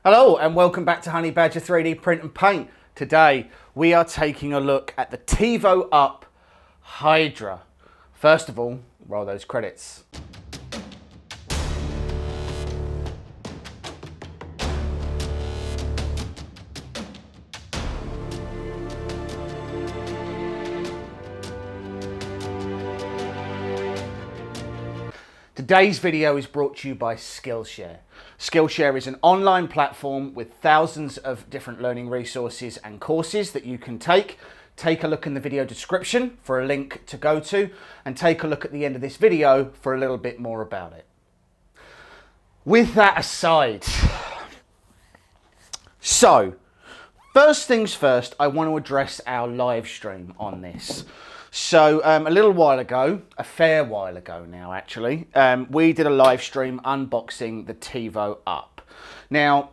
Hello and welcome back to Honey Badger 3D Print and Paint. Today we are taking a look at the TevoUp Hydra. First of all, roll those credits. Today's video is brought to you by Skillshare. Skillshare is an online platform with thousands of different learning resources and courses that you can take. Take a look in the video description for a link to go to, and take a look at the end of this video for a little bit more about it. With that aside, so first things first, I want to address our live stream on this. So a little while ago, a fair while ago now actually, we did a live stream unboxing the TevoUp. Now,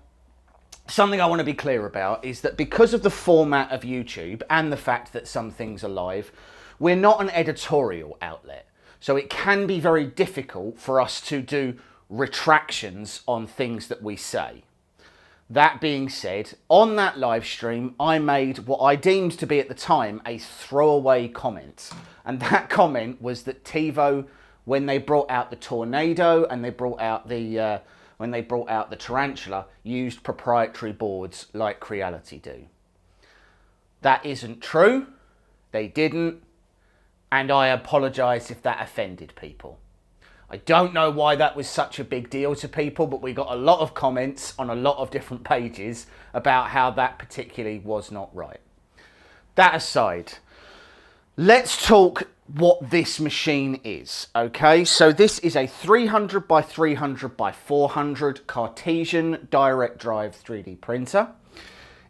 something I want to be clear about is that because of the format of YouTube and the fact that some things are live, we're not an editorial outlet. So it can be very difficult for us to do retractions on things that we say. That being said, on that live stream, I made what I deemed to be at the time a throwaway comment. And that comment was that Tevo, when they brought out the Tornado and they brought out the Tarantula, used proprietary boards like Creality do. That isn't true. They didn't. And I apologise if that offended people. I don't know why that was such a big deal to people, but we got a lot of comments on a lot of different pages about how that particularly was not right. That aside, let's talk what this machine is, okay? So this is a 300 by 300 by 400 Cartesian direct drive 3D printer.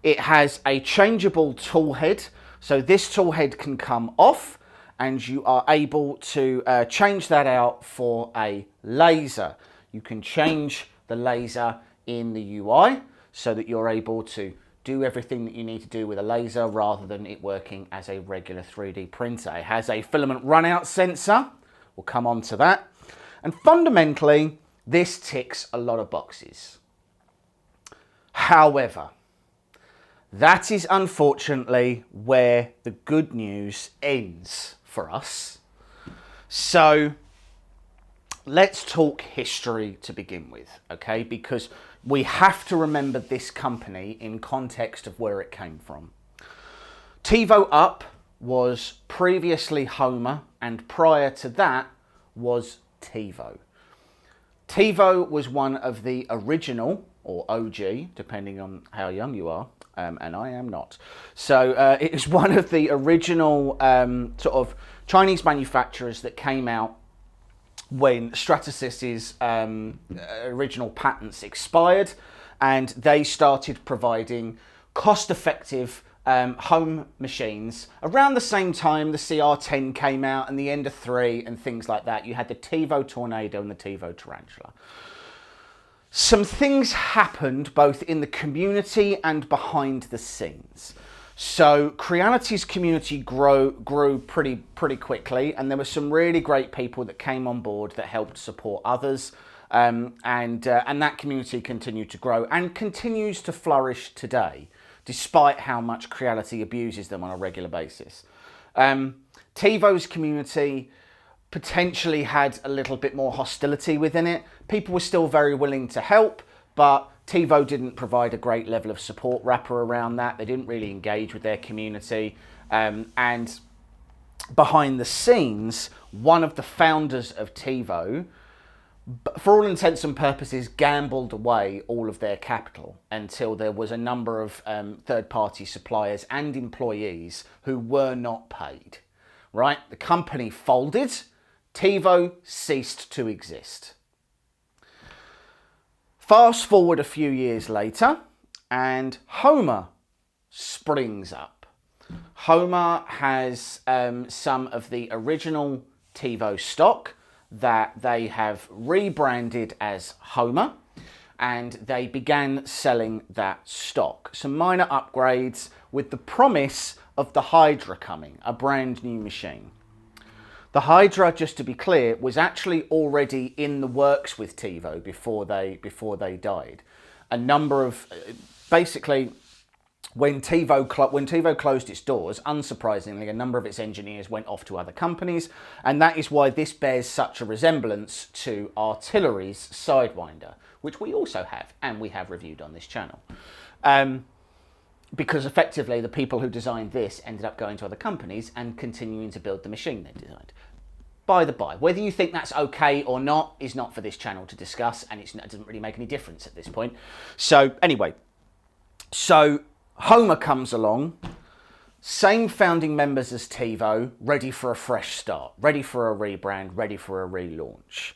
It has a changeable tool head, so this tool head can come off, and you are able to change that out for a laser. You can change the laser in the UI so that you're able to do everything that you need to do with a laser rather than it working as a regular 3D printer. It has a filament runout sensor. We'll come on to that. And fundamentally, this ticks a lot of boxes. However, that is unfortunately where the good news ends for us. So let's talk history to begin with, okay? Because we have to remember this company in context of where it came from. TevoUp was previously Homer, and prior to that was Tevo. Tevo was one of the original, or OG, depending on how young you are, and I am not. So it is one of the original sort of Chinese manufacturers that came out when Stratasys's original patents expired, and they started providing cost-effective home machines. Around the same time the CR10 came out and the Ender 3 and things like that, you had the Tevo Tornado and the Tevo Tarantula. Some things happened both in the community and behind the scenes. So Creality's community grew pretty quickly, and there were some really great people that came on board that helped support others, and that community continued to grow and continues to flourish today, despite how much Creality abuses them on a regular basis. Tevo's community potentially had a little bit more hostility within it. People were still very willing to help, but Tevo didn't provide a great level of support wrapper around that. They didn't really engage with their community. And behind the scenes, one of the founders of Tevo, for all intents and purposes, gambled away all of their capital until there was a number of third-party suppliers and employees who were not paid. Right? The company folded. Tevo ceased to exist. Fast forward a few years later, and Homer springs up. Homer has some of the original Tevo stock that they have rebranded as Homer, and they began selling that stock. Some minor upgrades with the promise of the Hydra coming, a brand new machine. The Hydra, just to be clear, was actually already in the works with Tevo before they died. a number of, basically, when Tevo closed its doors, unsurprisingly, a number of its engineers went off to other companies, and that is why this bears such a resemblance to Artillery's Sidewinder, which we also have, and we have reviewed on this channel. Because effectively, the people who designed this ended up going to other companies and continuing to build the machine they designed. By the by, whether you think that's okay or not is not for this channel to discuss, and it doesn't really make any difference at this point. So anyway, Homer comes along, same founding members as Tevo, ready for a fresh start, ready for a rebrand, ready for a relaunch.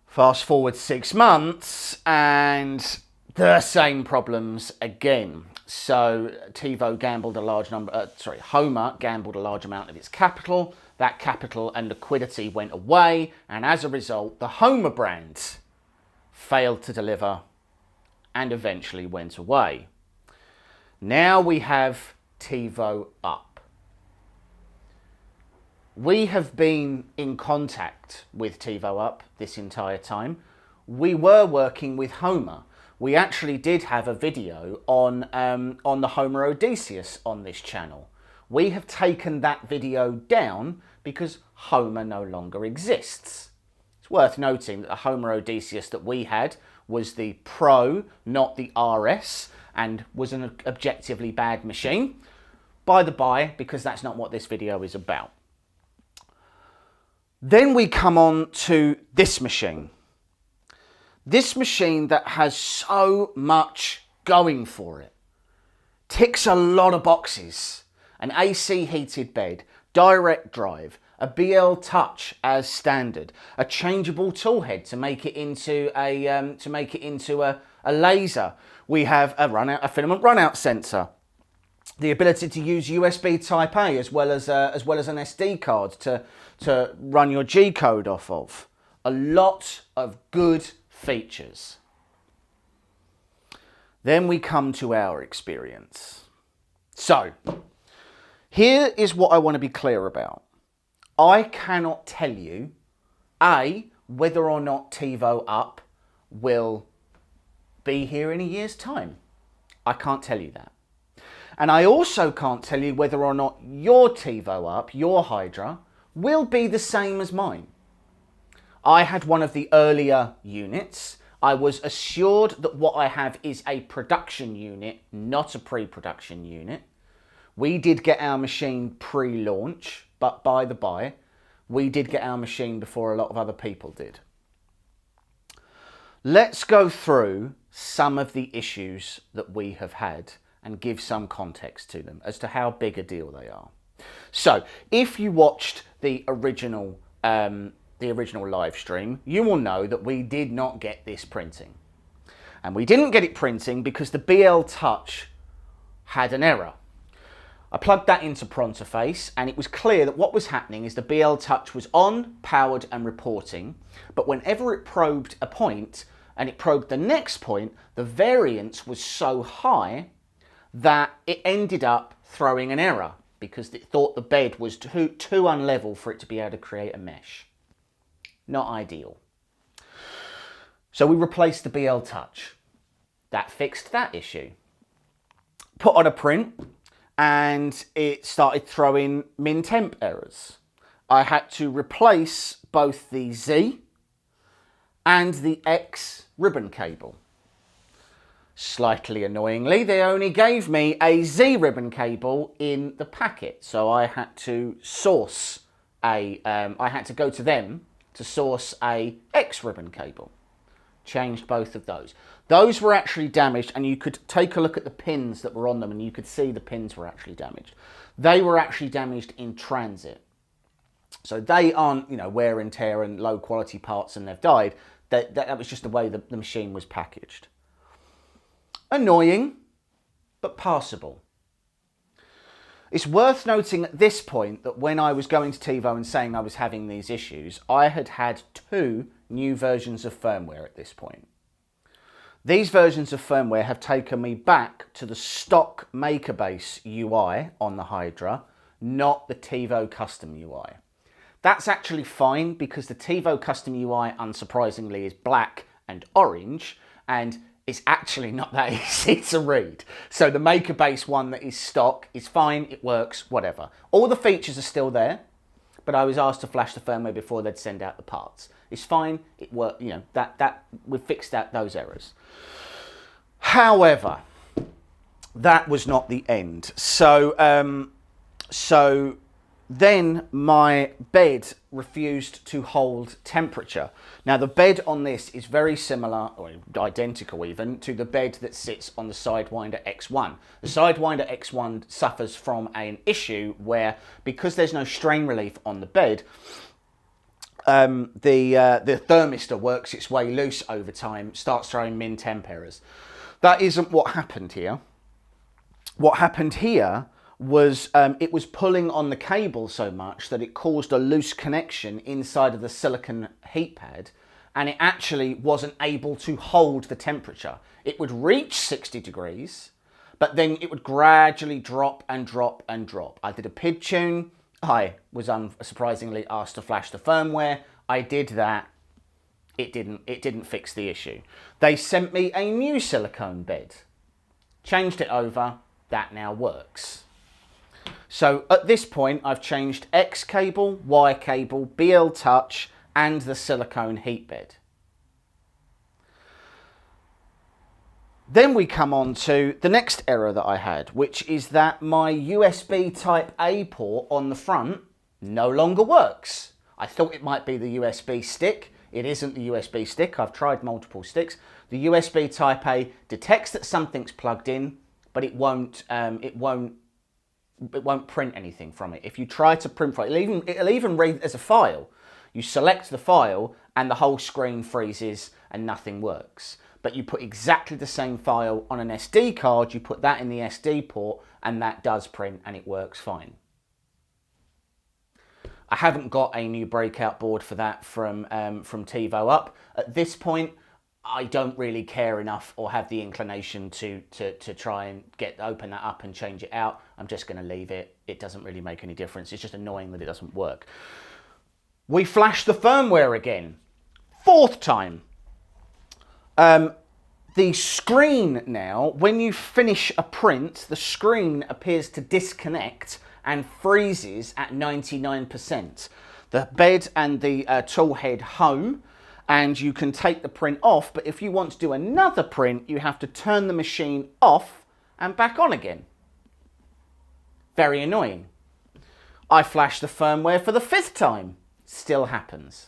Fast forward 6 months and the same problems again. So Tevo gambled a large number, Homer gambled a large amount of its capital. That capital and liquidity went away, and as a result, the Homer brand failed to deliver and eventually went away. Now we have TevoUp. We have been in contact with TevoUp this entire time. We were working with Homer. We actually did have a video on the Homer Odysseus on this channel. We have taken that video down because Homer no longer exists. It's worth noting that the Homer Odysseus that we had was the Pro, not the RS, and was an objectively bad machine. By the by, because that's not what this video is about. Then we come on to this machine. This machine that has so much going for it. Ticks a lot of boxes. An AC heated bed, direct drive, a BL Touch as standard, a changeable toolhead to make it into a laser. We have a filament runout sensor, the ability to use USB Type A as well as an SD card to run your G code off of. A lot of good features. Then we come to our experience. So, here is what I want to be clear about. I cannot tell you, A, whether or not TevoUp will be here in a year's time. I can't tell you that. And I also can't tell you whether or not your TevoUp, your Hydra, will be the same as mine. I had one of the earlier units. I was assured that what I have is a production unit, not a pre-production unit. We did get our machine pre-launch, but by the by, we did get our machine before a lot of other people did. Let's go through some of the issues that we have had and give some context to them as to how big a deal they are. So, if you watched the original live stream, you will know that we did not get this printing. And we didn't get it printing because the BL Touch had an error. I plugged that into Pronterface and it was clear that what was happening is the BL Touch was on, powered and reporting, but whenever it probed a point and it probed the next point, the variance was so high that it ended up throwing an error because it thought the bed was too unlevel for it to be able to create a mesh. Not ideal. So we replaced the BL Touch. That fixed that issue. Put on a print and it started throwing min temp errors. I had to replace both the Z and the X ribbon cable. Slightly annoyingly, they only gave me a Z ribbon cable in the packet, so I had to source I had to go to them to source a X ribbon cable. Changed both of those. Those were actually damaged, and you could take a look at the pins that were on them and you could see the pins were actually damaged. They were actually damaged in transit. So they aren't, wear and tear and low quality parts and they've died. That was just the way the machine was packaged. Annoying, but passable. It's worth noting at this point that when I was going to Tevo and saying I was having these issues, I had had 2 new versions of firmware at this point. These versions of firmware have taken me back to the stock MakerBase UI on the Hydra, not the Tevo custom UI. That's actually fine because the Tevo custom UI, unsurprisingly, is black and orange, and it's actually not that easy to read. So the maker base one that is stock is fine, it works, whatever. All the features are still there, but I was asked to flash the firmware before they'd send out the parts. It's fine, it worked, you know, that we've fixed those errors. However, that was not the end. So then my bed refused to hold temperature. Now the bed on this is very similar, or identical even, to the bed that sits on the Sidewinder X1. The Sidewinder X1 suffers from an issue where, because there's no strain relief on the bed, the thermistor works its way loose over time, starts throwing min temp errors. That isn't what happened here. What happened here was it was pulling on the cable so much that it caused a loose connection inside of the silicon heat pad, and it actually wasn't able to hold the temperature. It would reach 60 degrees, but then it would gradually drop and drop and drop. I did a PID tune. I was unsurprisingly asked to flash the firmware. I did that. It didn't fix the issue. They sent me a new silicone bed. Changed it over. That now works. So at this point, I've changed X cable, Y cable, BL touch, and the silicone heat bed. Then we come on to the next error that I had, which is that my USB Type A port on the front no longer works. I thought it might be the USB stick. It isn't the USB stick. I've tried multiple sticks. The USB Type A detects that something's plugged in, but it won't print anything from it. If you try to print from it, it'll even read as a file. You select the file and the whole screen freezes and nothing works. But you put exactly the same file on an SD card, you put that in the SD port, and that does print and it works fine. I haven't got a new breakout board for that from TevoUp. At this point, I don't really care enough or have the inclination to try and open that up and change it out. I'm just going to leave it. It doesn't really make any difference. It's just annoying that it doesn't work. We flashed the firmware again. Fourth time. The screen now, when you finish a print, the screen appears to disconnect and freezes at 99%. The bed and the tool head home, and you can take the print off, but if you want to do another print, you have to turn the machine off and back on again. Very annoying. I flashed the firmware for the fifth time. Still happens.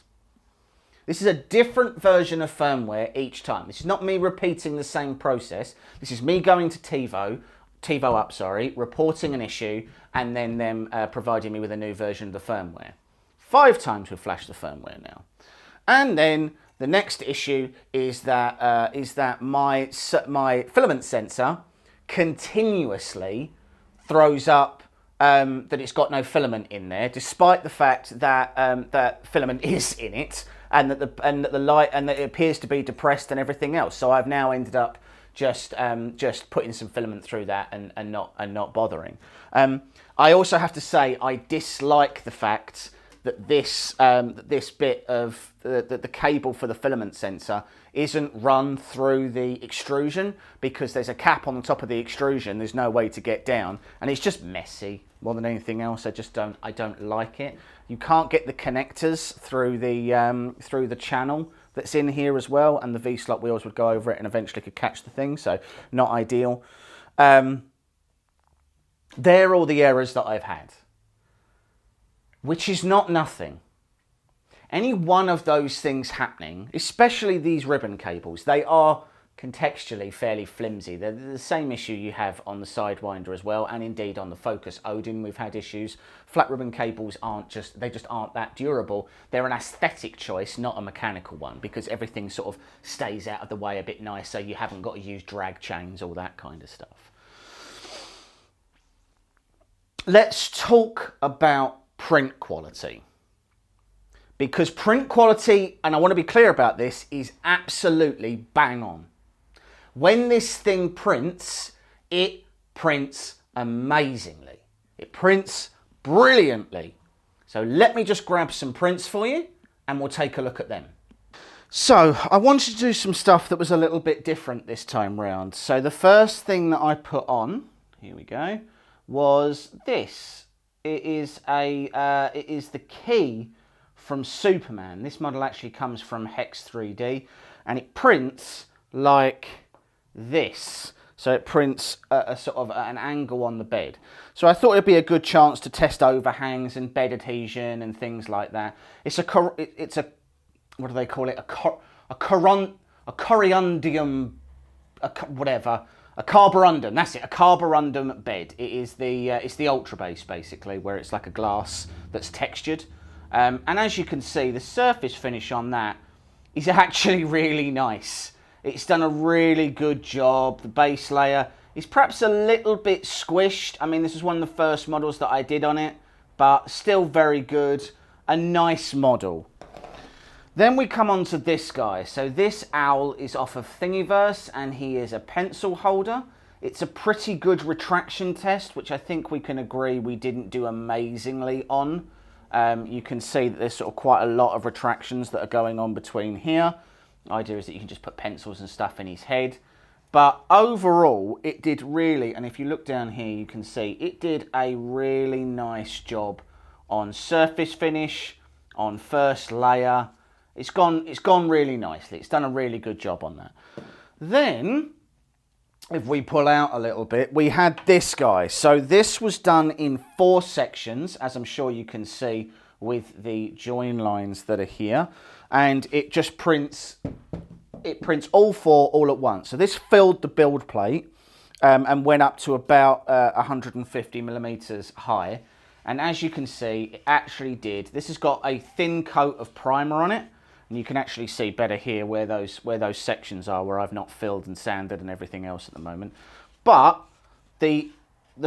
This is a different version of firmware each time. This is not me repeating the same process. This is me going to TevoUp, reporting an issue, and then them providing me with a new version of the firmware. 5 times we've flashed the firmware now. And then the next issue is that my filament sensor continuously throws up that it's got no filament in there, despite the fact that that filament is in it, and that it appears to be depressed and everything else. So I've now ended up just putting some filament through that and not bothering. I also have to say I dislike the fact that this bit of the cable for the filament sensor isn't run through the extrusion, because there's a cap on the top of the extrusion. There's no way to get down, and it's just messy more than anything else. I don't like it. You can't get the connectors through the channel that's in here as well, and the V-slot wheels would go over it and eventually could catch the thing, so not ideal. They're all the errors that I've had, which is not nothing. Any one of those things happening, especially these ribbon cables, they are contextually fairly flimsy. They're the same issue you have on the Sidewinder as well, and indeed on the Focus Odin we've had issues. Flat ribbon cables just aren't that durable. They're an aesthetic choice, not a mechanical one, because everything sort of stays out of the way a bit nicer. You haven't got to use drag chains, all that kind of stuff. Let's talk about print quality. Because print quality, and I want to be clear about this, is absolutely bang on. When this thing prints, it prints amazingly. It prints brilliantly. So let me just grab some prints for you and we'll take a look at them. So I wanted to do some stuff that was a little bit different this time round. So the first thing that I put on, here we go, was this. It is the key from Superman. This model actually comes from Hex 3D, and it prints like this. So it prints a sort of an angle on the bed. So I thought it'd be a good chance to test overhangs and bed adhesion and things like that. It's a what do they call it? A corundum, whatever. A carborundum, that's it, a carborundum bed. It's the ultra base basically, where it's like a glass that's textured. And as you can see, the surface finish on that is actually really nice. It's done a really good job. The base layer is perhaps a little bit squished. I mean, this is one of the first models that I did on it, but still very good. A nice model. Then we come on to this guy. So this owl is off of Thingiverse, and he is a pencil holder. It's a pretty good retraction test, which I think we can agree we didn't do amazingly on. You can see that there's sort of quite a lot of retractions that are going on between here. The idea is that you can just put pencils and stuff in his head. But overall, it did really, and if you look down here, you can see it did a really nice job on surface finish, on first layer. It's gone really nicely. It's done a really good job on that. Then, if we pull out a little bit, we had this guy. So this was done in 4 sections, as I'm sure you can see with the join lines that are here. And it just prints all 4 all at once. So this filled the build plate and went up to about 150 millimeters high. And as you can see, it actually did. This has got a thin coat of primer on it. And you can actually see better here where those sections are, where I've not filled and sanded and everything else at the moment. But the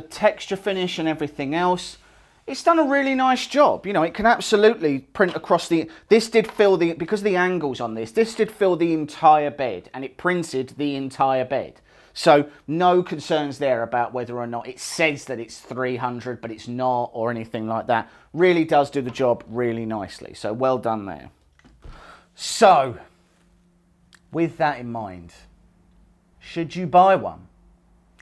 texture finish and everything else, it's done a really nice job. You know, it can absolutely print across this did fill because of the angles on this did fill the entire bed, and it printed the entire bed. So no concerns there about whether or not it says that it's 300, but it's not, or anything like that. Really does do the job really nicely. So well done there. So, with that in mind, should you buy one?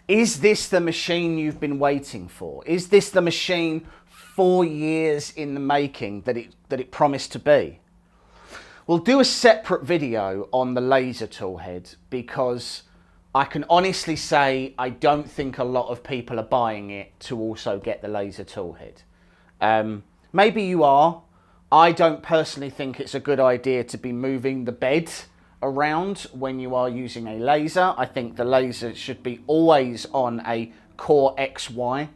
Is this the machine you've been waiting for? Is this the machine 4 years in the making that it promised to be? We'll do a separate video on the laser toolhead, because I can honestly say I don't think a lot of people are buying it to also get the laser toolhead. Maybe you are. I don't personally think it's a good idea to be moving the bed around when you are using a laser. I think the laser should be always on a core XY,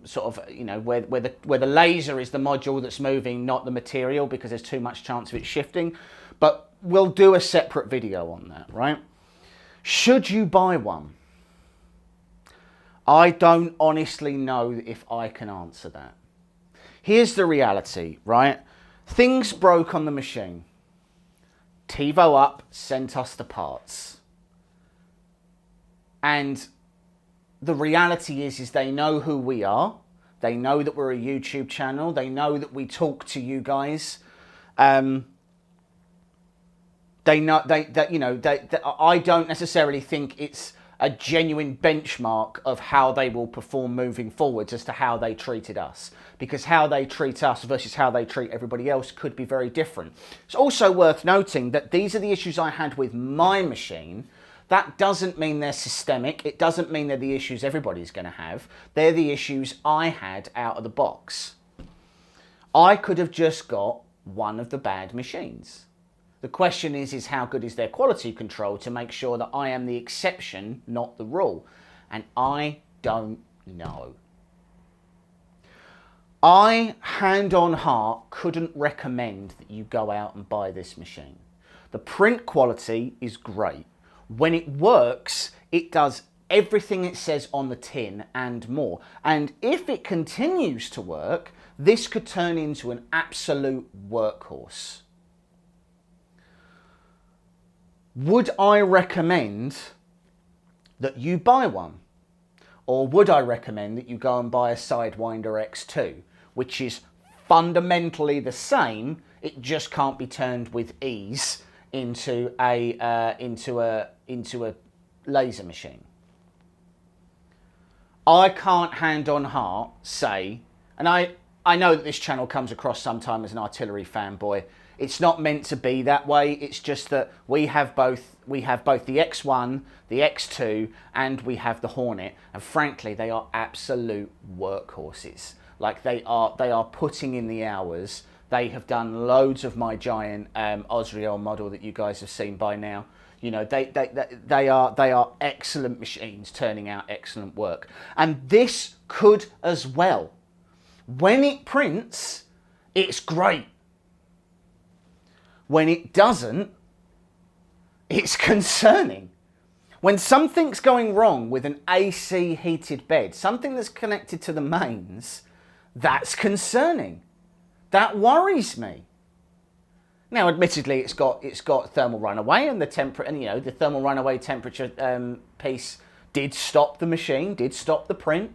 sort of, you know, where the laser is the module that's moving, not the material, because there's too much chance of it shifting. But we'll do a separate video on that, right? Should you buy one? I don't honestly know if I can answer that. Here's the reality, right? Things broke on the machine. TevoUp sent us the parts. And the reality is they know who we are. They know that we're a YouTube channel. They know that we talk to you guys. They know I don't necessarily think it's a genuine benchmark of how they will perform moving forwards as to how they treated us, because how they treat us versus how they treat everybody else could be very different. It's also worth noting that these are the issues I had with my machine. That doesn't mean they're systemic. It doesn't mean they're the issues everybody's going to have. They're the issues I had out of the box. I could have just got one of the bad machines. The question is how good is their quality control to make sure that I am the exception, not the rule? And I don't know. I, hand on heart, couldn't recommend that you go out and buy this machine. The print quality is great. When it works, it does everything it says on the tin and more. And if it continues to work, this could turn into an absolute workhorse. Would I recommend that you buy one? Or would I recommend that you go and buy a Sidewinder X2, which is fundamentally the same, it just can't be turned with ease into a laser machine. I can't hand on heart say, and I know that this channel comes across sometimes as an artillery fanboy. It's not meant to be that way. It's just that we have both the X1, the X2, and we have the Hornet. And frankly, they are absolute workhorses. Like they are putting in the hours. They have done loads of my giant Osriel model that you guys have seen by now. You know, they are excellent machines, turning out excellent work. And this could as well. When it prints, it's great. When it doesn't, it's concerning. When something's going wrong with an AC heated bed, something that's connected to the mains, that's concerning. That worries me. Now, admittedly, it's got thermal runaway, and the thermal runaway temperature piece did stop the machine, did stop the print.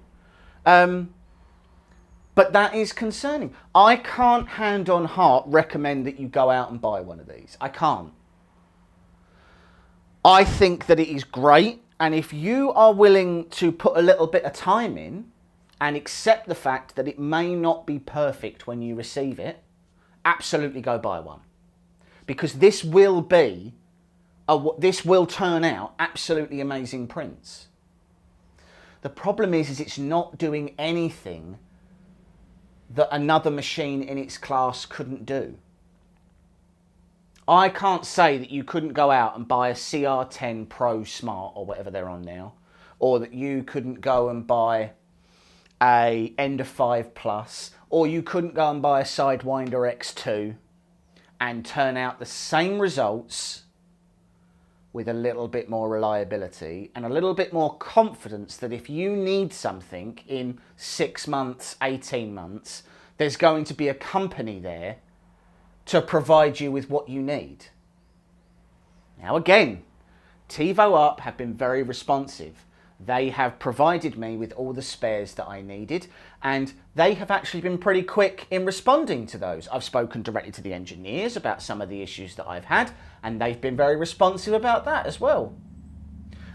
But that is concerning. I can't hand on heart recommend that you go out and buy one of these. I can't. I think that it is great, and if you are willing to put a little bit of time in and accept the fact that it may not be perfect when you receive it, absolutely go buy one. Because this will turn out absolutely amazing prints. The problem is it's not doing anything that another machine in its class couldn't do. I can't say that you couldn't go out and buy a CR10 Pro Smart or whatever they're on now, or that you couldn't go and buy a Ender 5 Plus, or you couldn't go and buy a Sidewinder X2 and turn out the same results with a little bit more reliability and a little bit more confidence that if you need something in 6 months, 18 months, there's going to be a company there to provide you with what you need. Now again, TevoUp have been very responsive. They have provided me with all the spares that I needed, and they have actually been pretty quick in responding to those. I've spoken directly to the engineers about some of the issues that I've had, and they've been very responsive about that as well.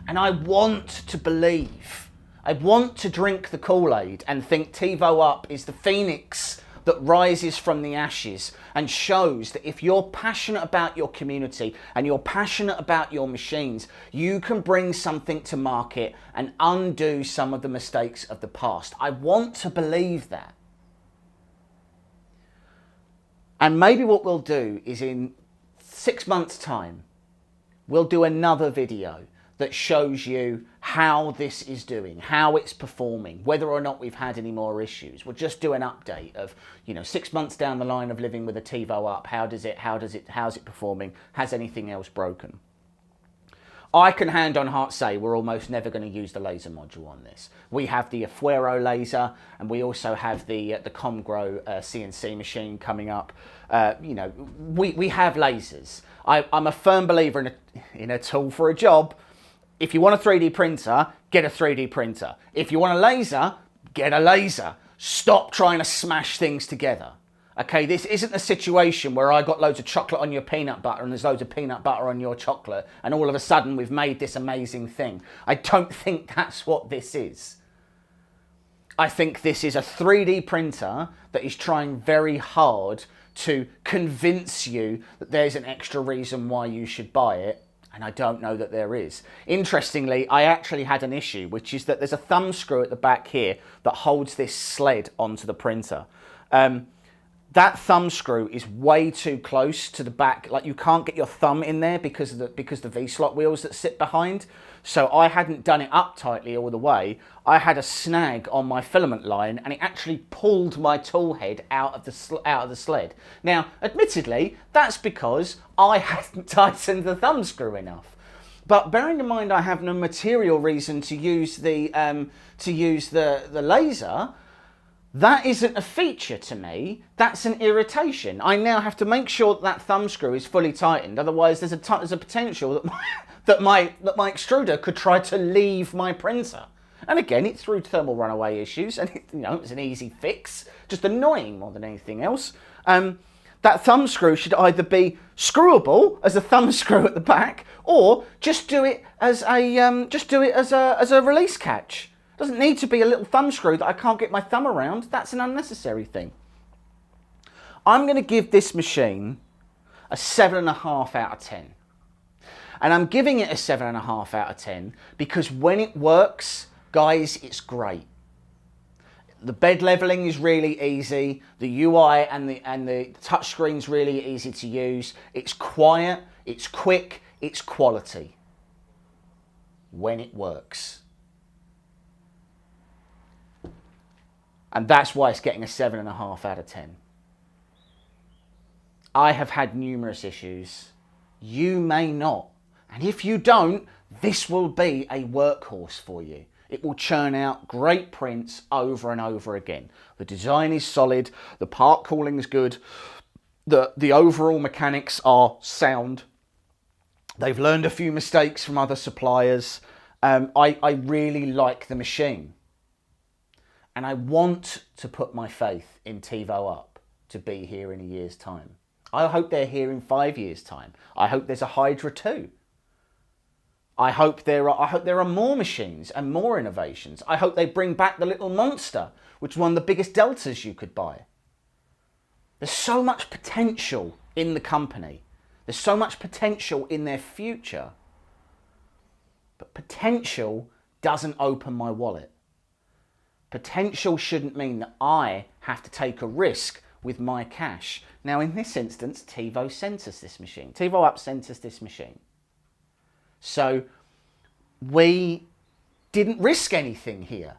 And I want to believe, I want to drink the Kool-Aid and think TevoUp is the phoenix that rises from the ashes and shows that if you're passionate about your community and you're passionate about your machines, you can bring something to market and undo some of the mistakes of the past. I want to believe that. And maybe what we'll do is in 6 months' time, we'll do another video that shows you how this is doing, how it's performing, whether or not we've had any more issues. We'll just do an update of, 6 months down the line of living with a TevoUp, how's it performing? Has anything else broken? I can hand on heart say we're almost never going to use the laser module on this. We have the Afuero laser, and we also have the Comgrow CNC machine coming up. We have lasers. I'm a firm believer in a tool for a job. If you want a 3D printer, get a 3D printer. If you want a laser, get a laser. Stop trying to smash things together. Okay, this isn't a situation where I got loads of chocolate on your peanut butter and there's loads of peanut butter on your chocolate and all of a sudden we've made this amazing thing. I don't think that's what this is. I think this is a 3D printer that is trying very hard to convince you that there's an extra reason why you should buy it. And I don't know that there is. Interestingly, I actually had an issue, which is that there's a thumb screw at the back here that holds this sled onto the printer. That thumb screw is way too close to the back. Like, you can't get your thumb in there because of the V-slot wheels that sit behind. So I hadn't done it up tightly all the way. I had a snag on my filament line and it actually pulled my tool head out of the sled. Now, admittedly, that's because I hadn't tightened the thumb screw enough. But bearing in mind I have no material reason to use the laser, that isn't a feature to me, that's an irritation. I now have to make sure that thumb screw is fully tightened, otherwise there's a potential that my extruder could try to leave my printer. And again, it's through thermal runaway issues, and it's an easy fix, just annoying more than anything else. that thumb screw should either be screwable as a thumb screw at the back, or just do it as a release catch. It doesn't need to be a little thumb screw that I can't get my thumb around. That's an unnecessary thing. I'm going to give this machine a 7.5 out of 10. And I'm giving it a 7.5 out of 10 because when it works, guys, it's great. The bed leveling is really easy. The UI and the touchscreen's really easy to use. It's quiet, it's quick, it's quality. When it works. And that's why it's getting a 7.5 out of 10. I have had numerous issues. You may not. And if you don't, this will be a workhorse for you. It will churn out great prints over and over again. The design is solid, the part cooling is good, the overall mechanics are sound. They've learned a few mistakes from other suppliers. I really like the machine. And I want to put my faith in TevoUp to be here in a year's time. I hope they're here in 5 years' time. I hope there's a Hydra 2. I hope there are more machines and more innovations. I hope they bring back the little monster, which is one of the biggest deltas you could buy. There's so much potential in the company. There's so much potential in their future. But potential doesn't open my wallet. Potential shouldn't mean that I have to take a risk with my cash. Now, in this instance, Tevo sent us this machine. TevoUp sent us this machine. So we didn't risk anything here,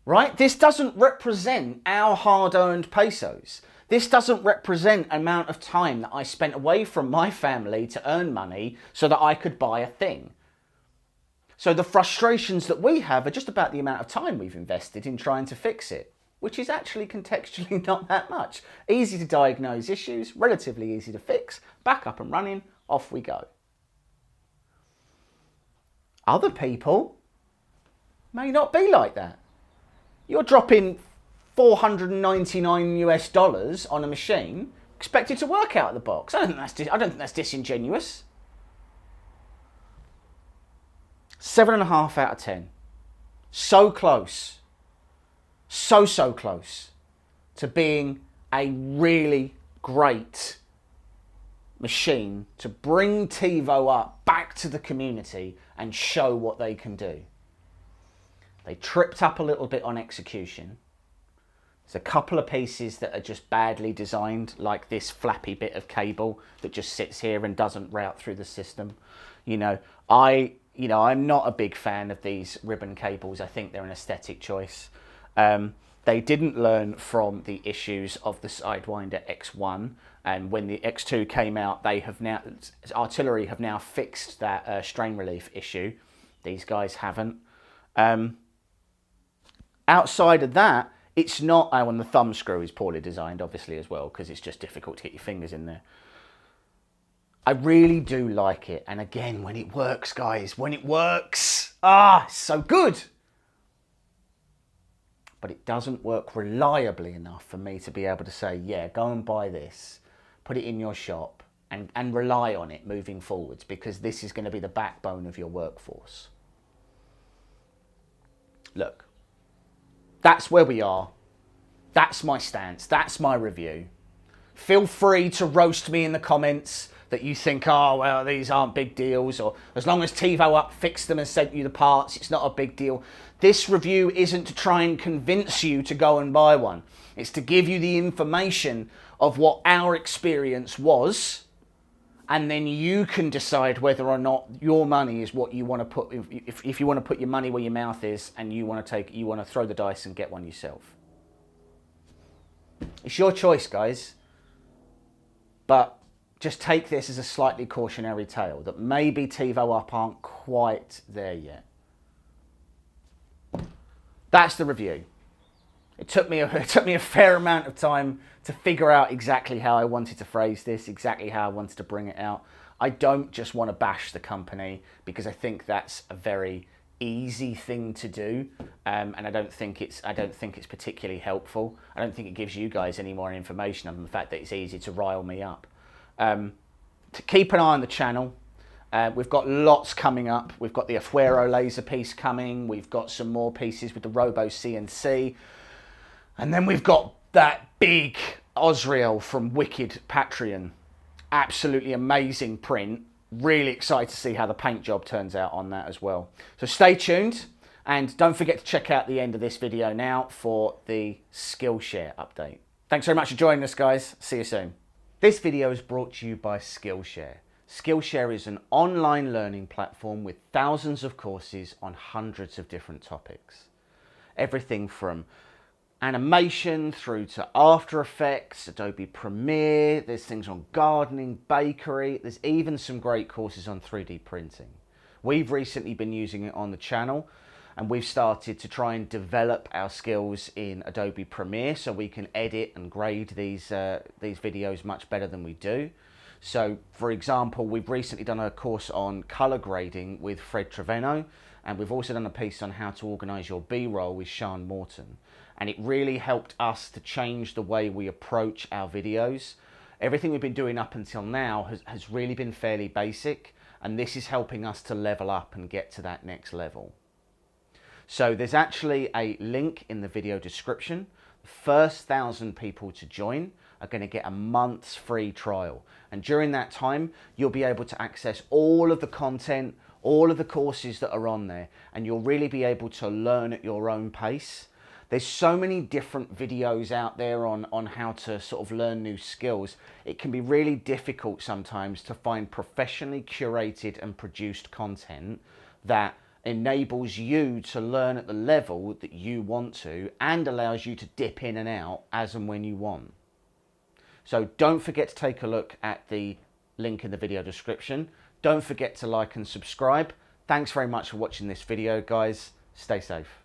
right? This doesn't represent our hard-earned pesos. This doesn't represent the amount of time that I spent away from my family to earn money so that I could buy a thing. So the frustrations that we have are just about the amount of time we've invested in trying to fix it, which is actually contextually not that much. Easy to diagnose issues, relatively easy to fix, back up and running, off we go. Other people may not be like that. You're dropping $499 US on a machine, expected to work out of the box. I don't think that's disingenuous. 7.5 out of 10. So close. So close to being a really great machine to bring TevoUp back to the community and show what they can do. They tripped up a little bit on execution. There's a couple of pieces that are just badly designed, like this flappy bit of cable that just sits here and doesn't route through the system. I'm not a big fan of these ribbon cables. I think they're an aesthetic choice. They didn't learn from the issues of the Sidewinder X1, and when the X2 came out, Artillery have now fixed that strain relief issue. These guys haven't. Outside of that, it's not. And the thumb screw is poorly designed, obviously, as well, because it's just difficult to get your fingers in there. I really do like it, and again, when it works, guys, when it works, it's so good. But it doesn't work reliably enough for me to be able to say, yeah, go and buy this, put it in your shop, and rely on it moving forwards, because this is going to be the backbone of your workforce. Look, that's where we are. That's my stance. That's my review. Feel free to roast me in the comments that you think, oh, well, these aren't big deals, or as long as TevoUp fixed them and sent you the parts, it's not a big deal. This review isn't to try and convince you to go and buy one. It's to give you the information of what our experience was, and then you can decide whether or not your money is what you want to put, if you want to put your money where your mouth is and you want to throw the dice and get one yourself. It's your choice, guys. But just take this as a slightly cautionary tale that maybe TevoUp aren't quite there yet. That's the review. It took me a fair amount of time to figure out exactly how I wanted to phrase this, exactly how I wanted to bring it out. I don't just want to bash the company, because I think that's a very easy thing to do, and I don't think it's particularly helpful. I don't think it gives you guys any more information other than the fact that it's easy to rile me up. To keep an eye on the channel. We've got lots coming up. We've got the Afuero laser piece coming. We've got some more pieces with the Robo CNC. And then we've got that big Osriel from Wicked Patreon. Absolutely amazing print. Really excited to see how the paint job turns out on that as well. So stay tuned. And don't forget to check out the end of this video now for the Skillshare update. Thanks very much for joining us, guys. See you soon. This video is brought to you by Skillshare. Skillshare is an online learning platform with thousands of courses on hundreds of different topics. Everything from animation through to After Effects, Adobe Premiere, there's things on gardening, bakery, there's even some great courses on 3D printing. We've recently been using it on the channel, and we've started to try and develop our skills in Adobe Premiere so we can edit and grade these videos much better than we do. So, for example, we've recently done a course on color grading with Fred Treveno, and we've also done a piece on how to organize your B-roll with Sean Morton. And it really helped us to change the way we approach our videos. Everything we've been doing up until now has really been fairly basic, and this is helping us to level up and get to that next level. So there's actually a link in the video description. The first 1,000 people to join are going to get a month's free trial. And during that time, you'll be able to access all of the content, all of the courses that are on there, and you'll really be able to learn at your own pace. There's so many different videos out there on how to sort of learn new skills. It can be really difficult sometimes to find professionally curated and produced content that enables you to learn at the level that you want to and allows you to dip in and out as and when you want. So don't forget to take a look at the link in the video description. Don't forget to like and subscribe. Thanks very much for watching this video, guys. Stay safe.